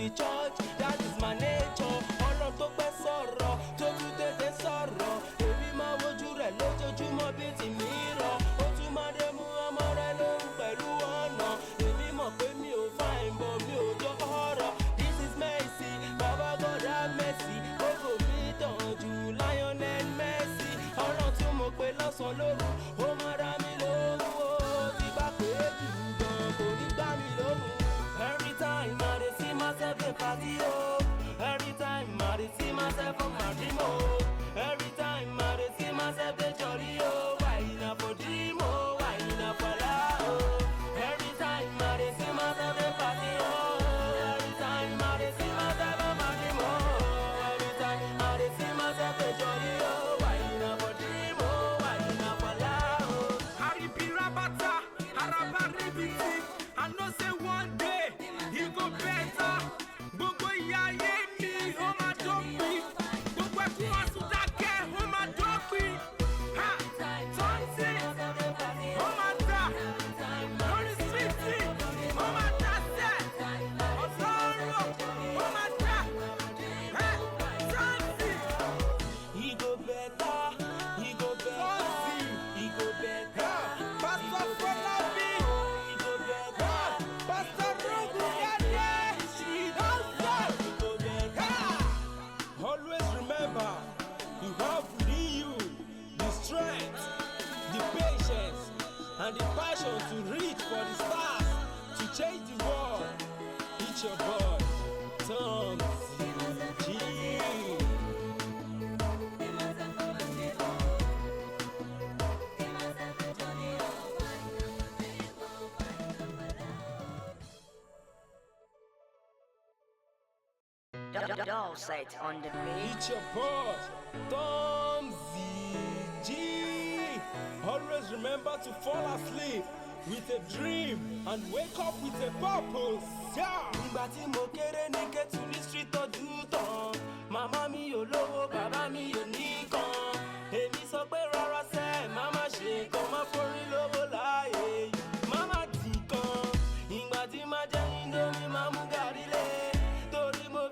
be church, that is my nature. Ọlọ́run tó pẹ́ sọ̀rọ̀ tó tún tètè sọ̀rọ̀, èmi máa wojú rẹ̀ lójoojúmọ́ bí ti mi rọ̀. Ó tún máa dé mú ọmọ rẹ̀ lóhùn pẹ̀lú ọ̀nà. Èmi mọ̀ pé mi ò fine but mi ò jọ ọ̀rọ̀. This is Mercy, Baba God have mercy. Gbogbo mi tàn jù Lionel Messi. Ọlọ́run tí mo pè lọ́sàn-án lóru, ó máa dá mi lóhùn o. Tí bá pè é jù gan kò ní gbá mi lóhùn. Every time I dey see myself dey party oh. Every time I dey see myself on my dream oh. Every time I dey see myself dey jolly oh. Why na for dream oh, why na for love oh. Every time I dey see myself dey party oh. Every time I dey see myself on my dream oh. Every time I dey see myself dey jolly oh. Why na for dream oh, why na for love oh. Aribi rabata, araba ribiti. I know say one day he go better. Gbogbo ìyà ayé mi ó máa dópin. Gbogbo ẹkún àsùndákẹ́ ó máa dópin. Tọ́ntì ó máa dà. Lórí síìtì ó máa dà sẹ́. Ọ̀sọ́rọ̀ ó máa dà. Tọ́ntì. He go better, he go better, he go better. Pastor Fọlábí. He go better, Pastor Rogu Yade. he go better. Always remember, you have within you the strength, the patience, and the passion to reach for the stars, to change the world. It's your boy, Tom G. Doll set on the beat. It's your boy, Tom G. Always remember to fall asleep with a dream and wake up with a purpose. Yeah. Nígbà tí mo kéré ní Kétu ní street ọdún tán, màmá mi ò lówó, bàbá mi ò ní